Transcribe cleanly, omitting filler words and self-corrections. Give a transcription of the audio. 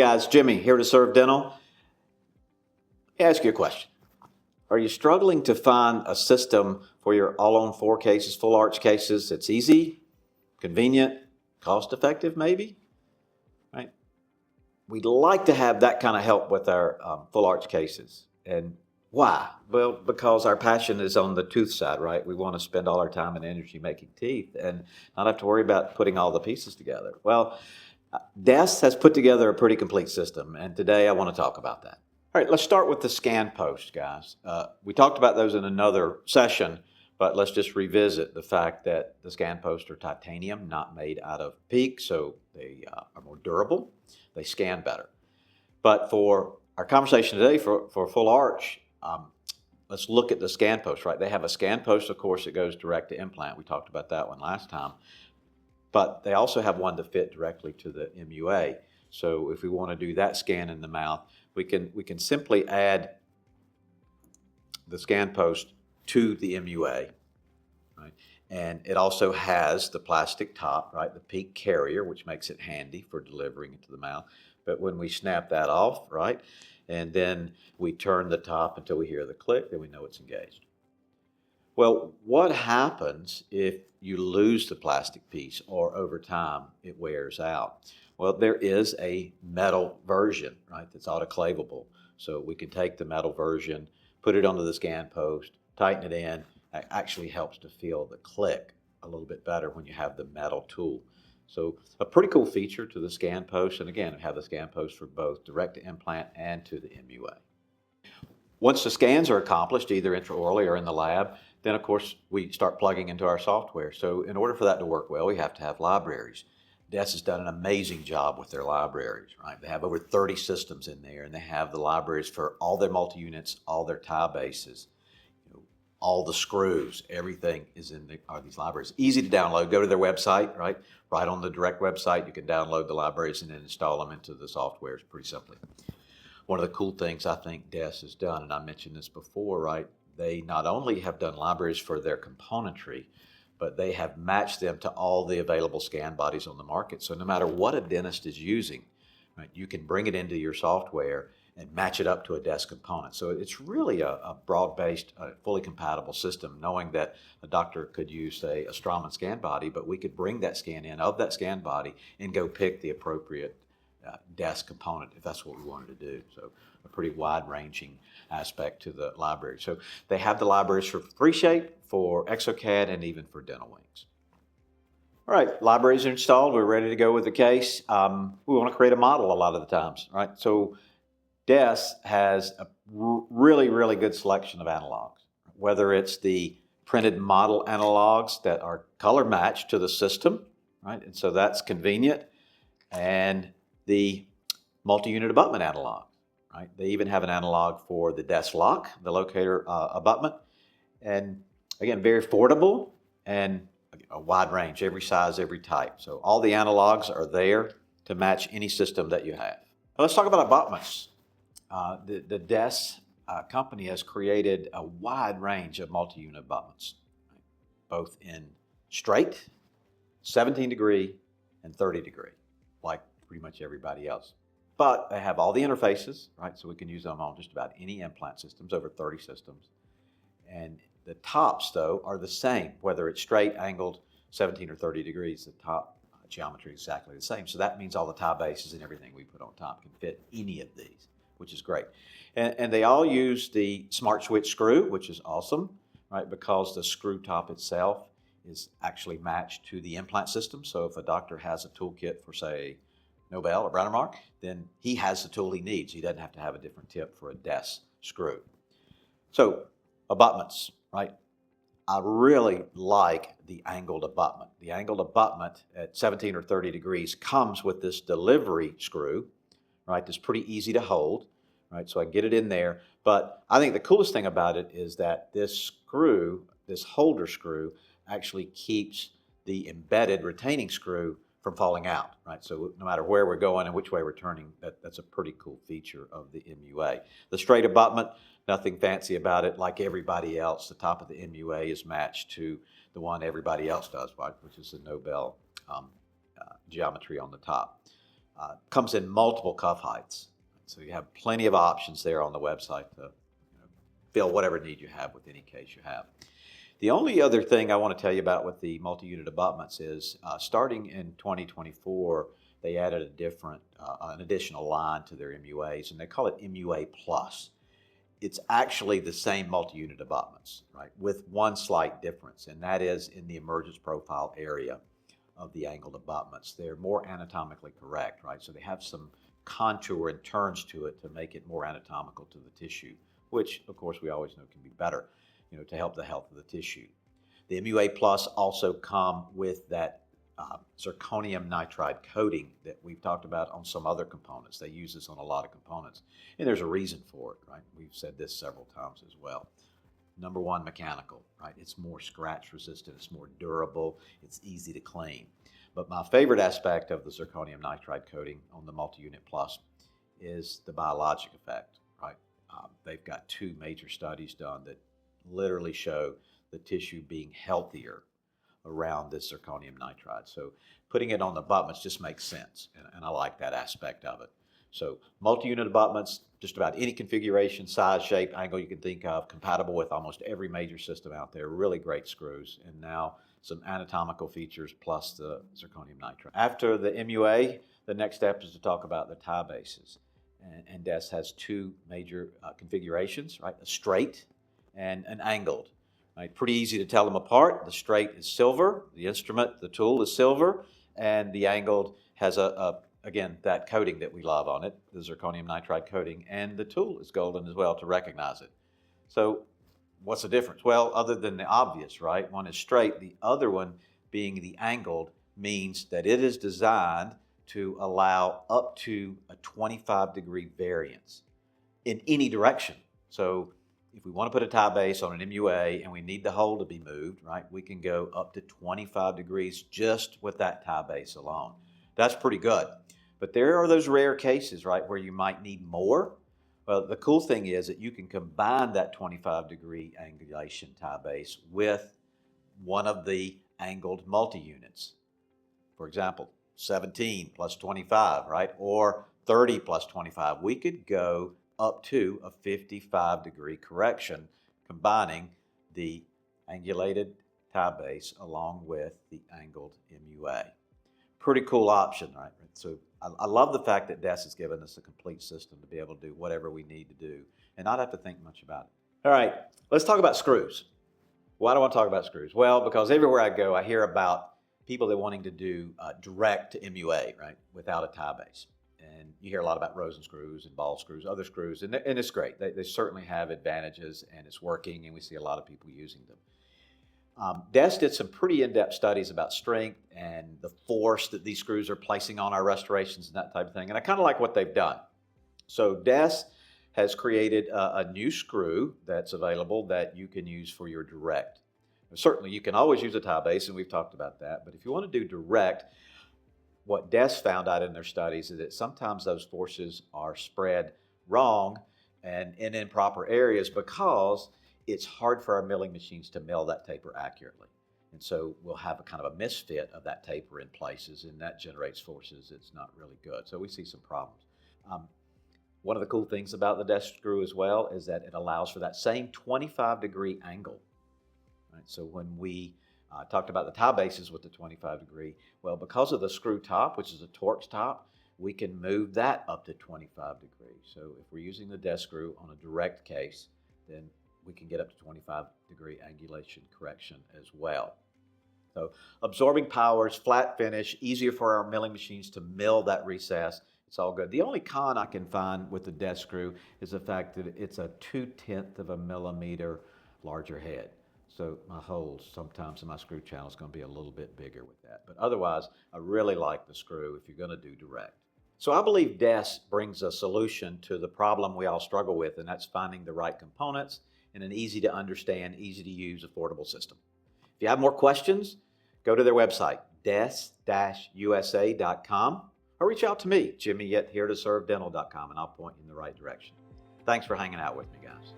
guys, Jimmy here to serve dental. Let me ask you a question. Are you struggling to find a system for your all-on-4 cases, full arch cases that's easy, convenient, cost-effective maybe? Right? We'd like to have that kind of help with our full arch cases. And why? Well, because our passion is on the tooth side, right? We want to spend all our time and energy making teeth and not have to worry about putting all the pieces together. Well, DESS has put together a pretty complete system, and today I want to talk about that. All right, let's start with the scan post, guys. We talked about those in another session, but let's just revisit the fact that the scan posts are titanium, not made out of PEEK, so they are more durable. They scan better. But for our conversation today, for full arch, let's look at the scan post, right? They have a scan post, of course, that goes direct to implant. We talked about that one last time. But they also have one to fit directly to the MUA. So if we want to do that scan in the mouth, we can simply add the scan post to the MUA, right? And it also has the plastic top, right? The PEEK carrier, which makes it handy for delivering it to the mouth. But when we snap that off, right, and then we turn the top until we hear the click, then we know it's engaged. Well, what happens if you lose the plastic piece or over time it wears out? Well, there is a metal version, right, that's autoclavable. So we can take the metal version, put it onto the scan post, tighten it in. It actually helps to feel the click a little bit better when you have the metal tool. So a pretty cool feature to the scan post. And again, have the scan post for both direct to implant and to the MUA. Once the scans are accomplished, either intraorally or in the lab, then of course we start plugging into our software. So in order for that to work well, we have to have libraries. DESS has done an amazing job with their libraries, right? They have over 30 systems in there, and they have the libraries for all their multi-units, all their tie bases, all the screws, everything is in these libraries. Easy to download. Go to their website, right? Right on the direct website, you can download the libraries and then install them into the software pretty simply. One of the cool things I think DESS has done, and I mentioned this before, right? They not only have done libraries for their componentry, but they have matched them to all the available scan bodies on the market. So no matter what a dentist is using, right, you can bring it into your software and match it up to a DESS component. So it's really a broad-based, fully compatible system, knowing that a doctor could use, say, a Straumann scan body, but we could bring that scan in of that scan body and go pick the appropriate DESS component if that's what we wanted to do. So a pretty wide-ranging aspect to the library. So they have the libraries for 3Shape, for exocad, and even for dental wings. All right, libraries are installed. We're ready to go with the case. We want to create a model a lot of the times, right? So DESS has a really, really good selection of analogs, whether it's the printed model analogs that are color matched to the system, right? And so that's convenient. And the multi-unit abutment analog, right? They even have an analog for the DESSLoc, the locator abutment. And again, very affordable and a wide range, every size, every type. So all the analogs are there to match any system that you have. Now let's talk about abutments. The DESS company has created a wide range of multi-unit abutments, right? Both in straight, 17 degree, and 30 degree, like pretty much everybody else. But they have all the interfaces, right? So we can use them on just about any implant systems, over 30 systems. And the tops, though, are the same, whether it's straight, angled, 17 or 30 degrees, the top geometry is exactly the same. So that means all the tie bases and everything we put on top can fit any of these, which is great. And they all use the smart switch screw, which is awesome, right? Because the screw top itself is actually matched to the implant system. So if a doctor has a toolkit for, say, Nobel or Brennemark, then he has the tool he needs. He doesn't have to have a different tip for a DESS screw. So abutments, right? I really like the angled abutment. The angled abutment at 17 or 30 degrees comes with this delivery screw, right? That's pretty easy to hold, right? So I get it in there. But I think the coolest thing about it is that this screw, this holder screw, actually keeps the embedded retaining screw from falling out, right? So no matter where we're going and which way we're turning, that's a pretty cool feature of the MUA. The straight abutment, nothing fancy about it. Like everybody else, the top of the MUA is matched to the one everybody else does, right? Which is the Nobel geometry on the top. Comes in multiple cuff heights. So you have plenty of options there on the website to fill whatever need you have with any case you have. The only other thing I want to tell you about with the multi-unit abutments is starting in 2024, they added an additional line to their MUAs, and they call it MUA Plus. It's actually the same multi-unit abutments, right, with one slight difference, and that is in the emergence profile area of the angled abutments. They're more anatomically correct, right? So they have some contour and turns to it to make it more anatomical to the tissue, which of course we always know can be better, to help the health of the tissue. The MUA Plus also come with that zirconium nitride coating that we've talked about on some other components. They use this on a lot of components, and there's a reason for it, right? We've said this several times as well. Number one, mechanical, right? It's more scratch resistant, it's more durable, it's easy to clean. But my favorite aspect of the zirconium nitride coating on the Multi-Unit Plus is the biologic effect, right? They've got 2 major studies done that literally show the tissue being healthier around this zirconium nitride. So putting it on the abutments just makes sense, and I like that aspect of it. So multi-unit abutments, just about any configuration, size, shape, angle you can think of, compatible with almost every major system out there, really great screws, and now some anatomical features plus the zirconium nitride. After the MUA, the next step is to talk about the tie bases. And DESS has 2 major configurations, right? A straight and an angled. Right? Pretty easy to tell them apart. The straight is silver, the instrument, the tool is silver, and the angled has again, that coating that we love on it, the zirconium nitride coating, and the tool is golden as well to recognize it. So what's the difference? Well, other than the obvious, right? One is straight, the other one being the angled means that it is designed to allow up to a 25-degree variance in any direction. So if we want to put a tie base on an MUA and we need the hole to be moved, right, we can go up to 25 degrees just with that tie base alone. That's pretty good. But there are those rare cases, right, where you might need more. Well, the cool thing is that you can combine that 25-degree angulation tie base with one of the angled multi-units. For example, 17 plus 25, right, or 30 plus 25. We could go up to a 55-degree correction, combining the angulated tie base along with the angled MUA. Pretty cool option, right? So I love the fact that DESS has given us a complete system to be able to do whatever we need to do and not have to think much about it. All right, let's talk about screws. Why do I want to talk about screws? Well, because everywhere I go, I hear about people that are wanting to do direct to MUA, right, without a tie base. And you hear a lot about Rosen screws and ball screws, other screws, and it's great. They certainly have advantages, and it's working, and we see a lot of people using them. DESS did some pretty in-depth studies about strength and the force that these screws are placing on our restorations and that type of thing, and I kind of like what they've done. So DESS has created a new screw that's available that you can use for your direct. Certainly, you can always use a tie base, and we've talked about that, but if you want to do direct, what DESS found out in their studies is that sometimes those forces are spread wrong and in improper areas because it's hard for our milling machines to mill that taper accurately. And so we'll have a kind of a misfit of that taper in places, and that generates forces that's not really good. So we see some problems. One of the cool things about the DESS screw as well is that it allows for that same 25-degree angle. Right? So when we talked about the tie bases with the 25-degree, well, because of the screw top, which is a Torx top, we can move that up to 25 degrees. So if we're using the DESS screw on a direct case, then we can get up to 25-degree angulation correction as well. So absorbing powers, flat finish, easier for our milling machines to mill that recess. It's all good. The only con I can find with the DESS screw is the fact that it's a 0.2 of a millimeter larger head. So my holes sometimes in my screw channel is going to be a little bit bigger with that. But otherwise, I really like the screw if you're going to do direct. So I believe DESS brings a solution to the problem we all struggle with, and that's finding the right components in an easy to understand, easy to use, affordable system. If you have more questions, go to their website, dess-usa.com, or reach out to me, Jimmy at heretoservedental.com, and I'll point you in the right direction. Thanks for hanging out with me, guys.